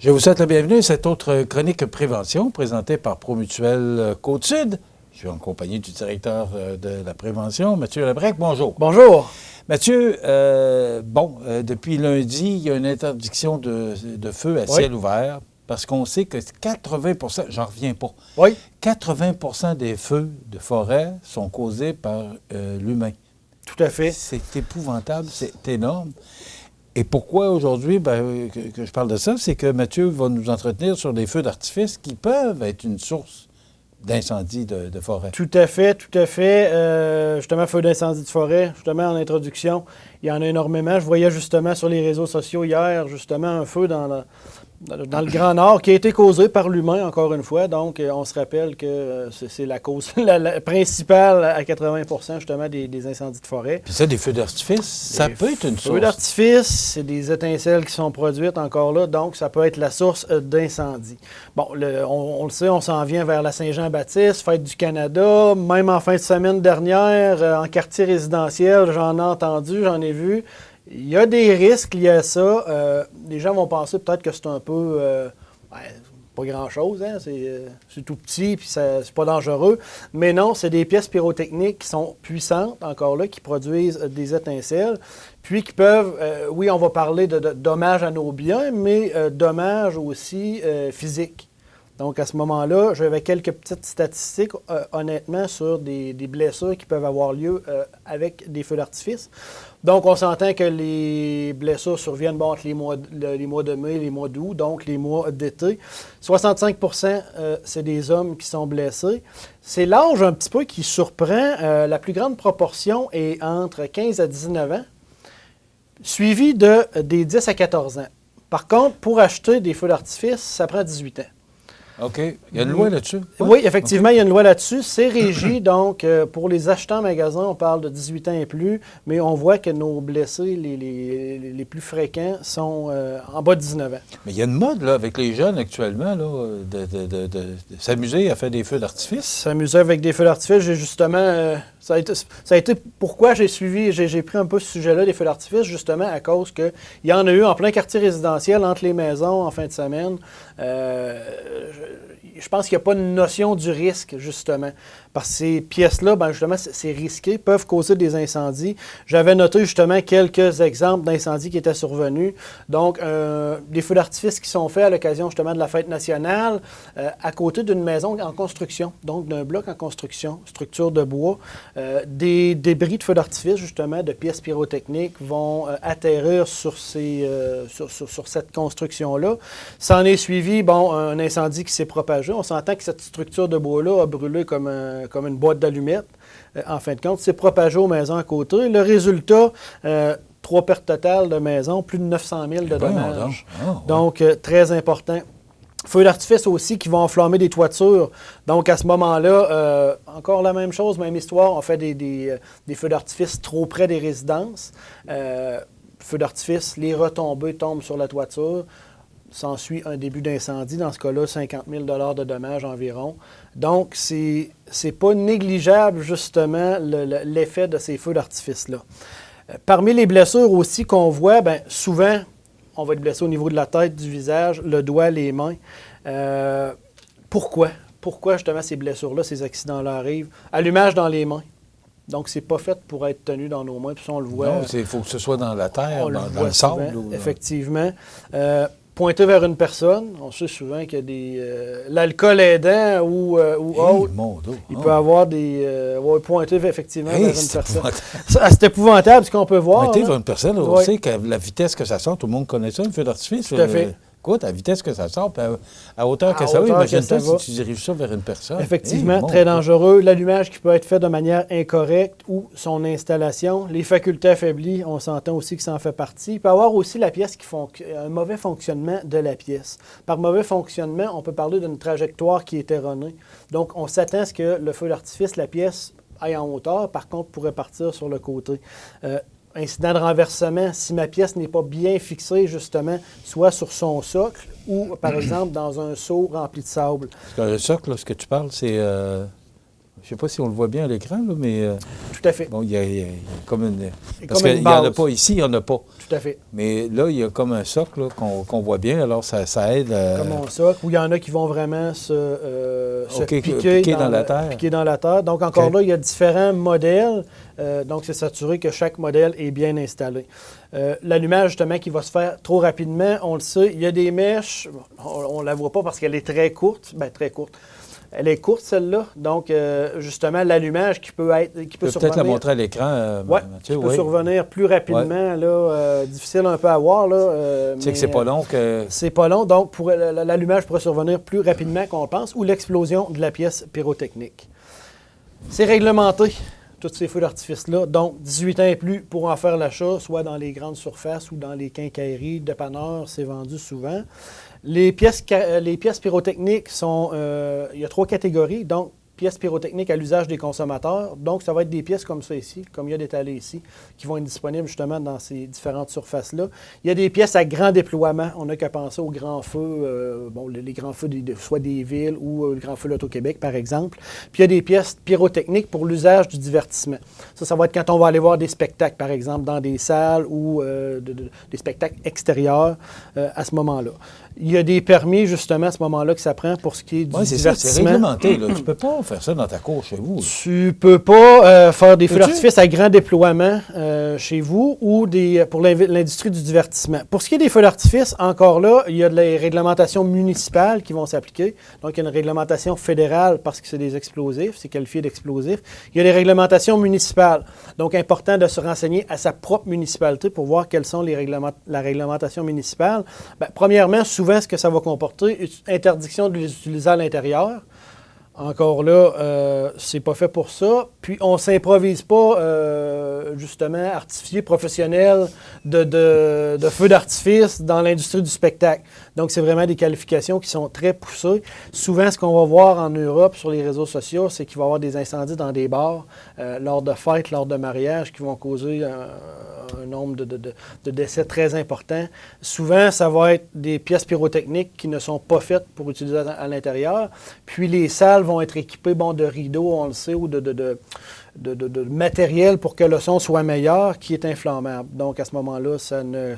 Je vous souhaite la bienvenue à cette autre chronique prévention présentée par Promutuelle Côte-Sud. Je suis en compagnie du directeur de la prévention, Mathieu Labrec. Bonjour. Bonjour. Mathieu, depuis lundi, il y a une interdiction de feu à ciel ouvert parce qu'on sait que 80 %, j'en reviens pas, 80 % des feux de forêt sont causés par l'humain. Tout à fait. C'est épouvantable, c'est énorme. Et pourquoi aujourd'hui que je parle de ça, c'est que Mathieu va nous entretenir sur des feux d'artifice qui peuvent être une source d'incendie de forêt. Tout à fait, tout à fait. Justement, feu d'incendie de forêt, justement en introduction, il y en a énormément. Je voyais justement sur les réseaux sociaux hier, justement, un feu dans le Grand Nord qui a été causé par l'humain, encore une fois. Donc, on se rappelle que c'est la cause la principale à 80 % justement des incendies de forêt. Puis ça, des feux d'artifice, ça peut être une source. Feux d'artifice, c'est des étincelles qui sont produites encore là, donc ça peut être la source d'incendie. Bon, on le sait, on s'en vient vers la Saint-Jean-Baptiste, fête du Canada, même en fin de semaine dernière, en quartier résidentiel, j'en ai entendu, j'en ai vu. Il y a des risques liés à ça. Les gens vont penser peut-être que c'est un peu... pas grand-chose, hein? C'est tout petit, puis c'est pas dangereux. Mais non, c'est des pièces pyrotechniques qui sont puissantes, encore là, qui produisent des étincelles, puis qui peuvent... oui, on va parler de dommages à nos biens, mais dommages aussi physiques. Donc, à ce moment-là, j'avais quelques petites statistiques, honnêtement, sur des blessures qui peuvent avoir lieu avec des feux d'artifice. Donc, on s'entend que les blessures surviennent entre les mois de mai, les mois d'août, donc les mois d'été. 65 % c'est des hommes qui sont blessés. C'est l'âge un petit peu qui surprend. La plus grande proportion est entre 15 à 19 ans, suivi des 10 à 14 ans. Par contre, pour acheter des feux d'artifice, ça prend 18 ans. OK. Il y a une loi là-dessus? Oui, effectivement, il y a une loi là-dessus. C'est régi, donc, pour les achetants en magasin, on parle de 18 ans et plus, mais on voit que nos blessés, les plus fréquents, sont en bas de 19 ans. Mais il y a une mode, là, avec les jeunes actuellement, là, de s'amuser à faire des feux d'artifice. S'amuser avec des feux d'artifice, j'ai justement... ça a été pourquoi j'ai pris un peu ce sujet-là, des feux d'artifice, justement à cause qu'il y en a eu en plein quartier résidentiel, entre les maisons, en fin de semaine. Je pense qu'il n'y a pas une notion du risque, justement. Parce que ces pièces-là, justement, c'est risqué, peuvent causer des incendies. J'avais noté, justement, quelques exemples d'incendies qui étaient survenus. Donc, des feux d'artifice qui sont faits à l'occasion, justement, de la fête nationale, à côté d'une maison en construction, donc d'un bloc en construction, structure de bois. Des débris de feux d'artifice, justement, de pièces pyrotechniques vont atterrir sur cette construction-là. Ça en est suivi, un incendie qui s'est propagé. On s'entend que cette structure de bois-là a brûlé comme une boîte d'allumettes. En fin de compte, c'est propagé aux maisons à côté. Le résultat, 3 pertes totales de maisons, plus de 900 000 de dommages. Donc, très important. Feux d'artifice aussi qui vont enflammer des toitures. Donc, à ce moment-là, encore la même chose, même histoire, on fait des feux d'artifice trop près des résidences. Feux d'artifice, les retombées tombent sur la toiture. S'ensuit un début d'incendie, dans ce cas-là, 50 000 $ de dommages environ. Donc, c'est pas négligeable, justement, l'effet de ces feux d'artifice-là. Parmi les blessures aussi qu'on voit, souvent, on va être blessé au niveau de la tête, du visage, le doigt, les mains. Pourquoi? Pourquoi, justement, ces blessures-là, ces accidents-là arrivent? Allumage dans les mains. Donc, c'est pas fait pour être tenu dans nos mains, puis ça, on le voit. Non, il faut que ce soit dans la terre, dans le sable. Effectivement. Pointer vers une personne, on sait souvent qu'il y a des... l'alcool aidant ou autre, il peut avoir des... pointer effectivement vers une personne. C'est épouvantable ce qu'on peut voir. Pointer vers une personne, on sait que la vitesse que ça sort, tout le monde connaît ça, le feu d'artifice. Tout à fait. Écoute, à la vitesse que ça sort, à hauteur que ça va, imagine-toi si tu diriges ça vers une personne. Effectivement, très dangereux. L'allumage qui peut être fait de manière incorrecte ou son installation. Les facultés affaiblies, on s'entend aussi que ça en fait partie. Il peut y avoir aussi la pièce un mauvais fonctionnement de la pièce. Par mauvais fonctionnement, on peut parler d'une trajectoire qui est erronée. Donc, on s'attend à ce que le feu d'artifice, la pièce, aille en hauteur, par contre, pourrait partir sur le côté. Incident de renversement, si ma pièce n'est pas bien fixée, justement, soit sur son socle ou, par exemple, dans un seau rempli de sable. Le socle, là, ce que tu parles, c'est... Je ne sais pas si on le voit bien à l'écran, là, mais... Tout à fait. Bon, il y a comme une... Parce qu'il n'y en a pas ici, il n'y en a pas. Tout à fait. Mais là, il y a comme un socle qu'on voit bien, alors ça aide... Comme un socle, où il y en a qui vont vraiment se piquer dans la terre. Piquer dans la terre. Donc, encore là, il y a différents modèles. Donc, c'est s'assurer que chaque modèle est bien installé. L'allumage, justement, qui va se faire trop rapidement, on le sait, il y a des mèches, on ne la voit pas parce qu'elle est très courte. Bien, très courte. Elle est courte, celle-là. Donc, justement, l'allumage qui peut survenir... Peut-être la montrer à l'écran, Oui, qui peut survenir plus rapidement. Là, difficile un peu à voir. Tu sais que c'est pas long que... C'est pas long. Donc, l'allumage pourrait survenir plus rapidement qu'on le pense, ou l'explosion de la pièce pyrotechnique. C'est réglementé, tous ces feux d'artifice-là. Donc, 18 ans et plus pour en faire l'achat, soit dans les grandes surfaces ou dans les quincailleries, dépanneurs, c'est vendu souvent. Les pièces pyrotechniques sont... il y a 3 catégories. Donc, pièces pyrotechniques à l'usage des consommateurs. Donc, ça va être des pièces comme ça ici, comme il y a détalé ici, qui vont être disponibles justement dans ces différentes surfaces-là. Il y a des pièces à grand déploiement. On n'a qu'à penser aux grands feux, les grands feux soit des villes ou le grand feu l'Auto-Québec, par exemple. Puis, il y a des pièces pyrotechniques pour l'usage du divertissement. Ça va être quand on va aller voir des spectacles, par exemple, dans des salles ou des spectacles extérieurs à ce moment-là. Il y a des permis, justement, à ce moment-là, que ça prend pour ce qui est du divertissement. C'est réglementé, là. Tu ne peux pas faire ça dans ta cour chez vous. Tu ne peux pas faire des feux d'artifice à grand déploiement chez vous ou pour l'industrie du divertissement. Pour ce qui est des feux d'artifice, encore là, il y a des réglementations municipales qui vont s'appliquer. Donc, il y a une réglementation fédérale parce que c'est des explosifs, c'est qualifié d'explosifs. Il y a des réglementations municipales. Donc, important de se renseigner à sa propre municipalité pour voir quelles sont la réglementation municipale. Bien, premièrement, souvent, ce que ça va comporter, interdiction de les utiliser à l'intérieur. Encore là, c'est pas fait pour ça. Puis, on ne s'improvise pas, justement, artificier professionnel de feux d'artifice dans l'industrie du spectacle. Donc, c'est vraiment des qualifications qui sont très poussées. Souvent, ce qu'on va voir en Europe sur les réseaux sociaux, c'est qu'il va y avoir des incendies dans des bars, lors de fêtes, lors de mariages, qui vont causer un nombre de décès très important. Souvent, ça va être des pièces pyrotechniques qui ne sont pas faites pour utiliser à l'intérieur. Puis, les salles vont être équipées de rideaux, on le sait, ou de matériel pour que le son soit meilleur, qui est inflammable. Donc, à ce moment-là, ça ne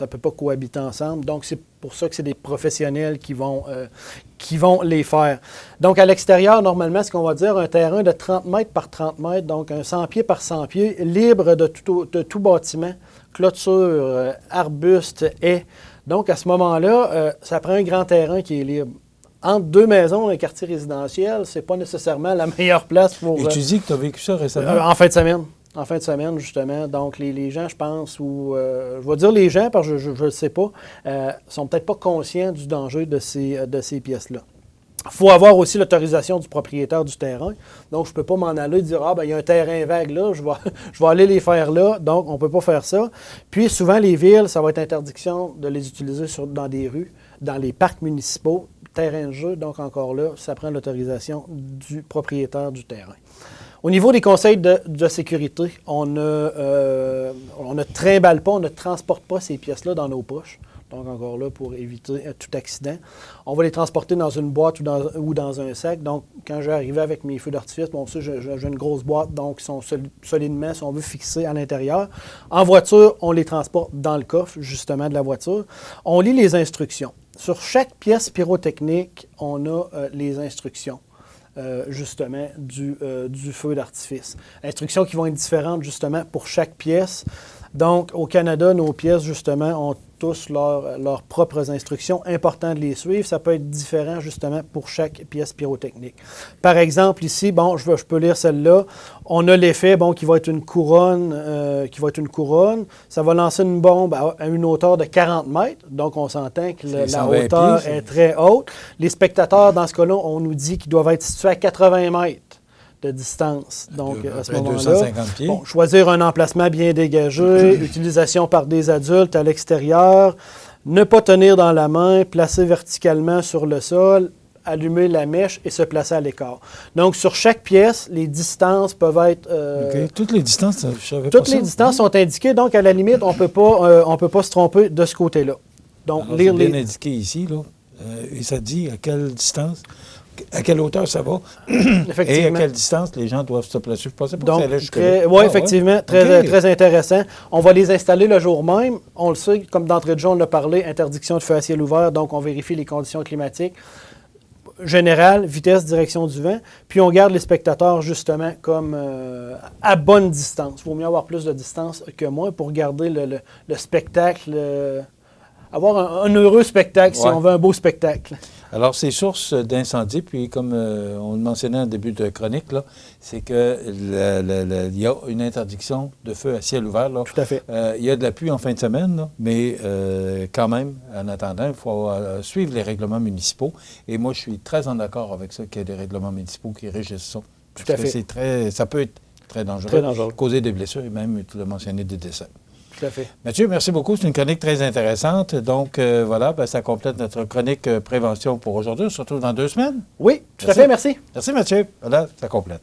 peut pas cohabiter ensemble. Donc, c'est pour ça que c'est des professionnels qui vont les faire. Donc, à l'extérieur, normalement, ce qu'on va dire, un terrain de 30 mètres par 30 mètres, donc un 100 pieds par 100 pieds, libre de tout bâtiment, clôture, arbuste, haies. Donc, à ce moment-là, ça prend un grand terrain qui est libre. Entre 2 maisons, un quartier résidentiel, c'est pas nécessairement la meilleure place pour... Et tu dis que tu as vécu ça récemment? En fin de semaine. En fin de semaine, justement. Donc, les gens, je pense, ou... je vais dire les gens, parce que je ne le sais pas, sont peut-être pas conscients du danger de ces pièces-là. Il faut avoir aussi l'autorisation du propriétaire du terrain. Donc, je ne peux pas m'en aller et dire « Ah, ben il y a un terrain vague là, je vais aller les faire là. » Donc, on ne peut pas faire ça. Puis, souvent, les villes, ça va être interdiction de les utiliser dans des rues, dans les parcs municipaux, terrain de jeu. Donc, encore là, ça prend l'autorisation du propriétaire du terrain. Au niveau des conseils de sécurité, on ne trimballe pas, on ne transporte pas ces pièces-là dans nos poches. Donc, encore là, pour éviter tout accident. On va les transporter dans une boîte ou dans un sac. Donc, quand je vais arriver avec mes feux d'artifice, bon, ça, j'ai une grosse boîte, donc ils sont solidement, si on veut, fixés à l'intérieur. En voiture, on les transporte dans le coffre, justement, de la voiture. On lit les instructions. Sur chaque pièce pyrotechnique, on a les instructions. Justement, du feu d'artifice. Instructions qui vont être différentes, justement, pour chaque pièce. Donc, au Canada, nos pièces, justement, ont tous leurs propres instructions. Important de les suivre. Ça peut être différent, justement, pour chaque pièce pyrotechnique. Par exemple, ici, bon, je peux lire celle-là. On a l'effet, bon, qui va être une couronne. Ça va lancer une bombe à une hauteur de 40 mètres. Donc, on s'entend que la hauteur est très haute. Les spectateurs, dans ce cas-là, on nous dit qu'ils doivent être situés à 80 mètres de distance. Donc, à ce moment-là, 250 pieds. Bon, choisir un emplacement bien dégagé, utilisation par des adultes à l'extérieur, ne pas tenir dans la main, placer verticalement sur le sol, allumer la mèche et se placer à l'écart. Donc, sur chaque pièce, les distances peuvent être... OK. Toutes les distances, je savais pas ça. Toutes les distances sont indiquées, donc à la limite, on peut pas se tromper de ce côté-là. Donc, alors, lire c'est bien indiqué ici, là. Et ça dit à quelle distance? à quelle hauteur ça va et à quelle distance les gens doivent se placer. Je pensais pas que ça allait jusque-là. Oui, effectivement, très intéressant. On va les installer le jour même. On le sait, comme d'entrée de jeu, on l'a parlé, interdiction de feu à ciel ouvert, donc on vérifie les conditions climatiques. Général, vitesse, direction du vent, puis on garde les spectateurs justement comme à bonne distance. Il vaut mieux avoir plus de distance que moins pour garder le spectacle, avoir un heureux spectacle, si on veut un beau spectacle. Alors, ces sources d'incendie, puis comme on le mentionnait en début de chronique, là, c'est qu'il y a une interdiction de feu à ciel ouvert. Là. Tout à fait. Il y a de la pluie en fin de semaine, là, mais quand même, en attendant, il faut suivre les règlements municipaux. Et moi, je suis très en accord avec ça, qu'il y ait des règlements municipaux qui régissent ça. Tout à fait. Ça peut être très dangereux. Très dangereux. Causer des blessures et même, tu l'as mentionné, des décès. Tout à fait. Mathieu, merci beaucoup. C'est une chronique très intéressante. Donc, voilà, ça complète notre chronique prévention pour aujourd'hui. On se retrouve dans 2 semaines. Oui, tout à fait. Merci. Merci, Mathieu. Voilà, ça complète.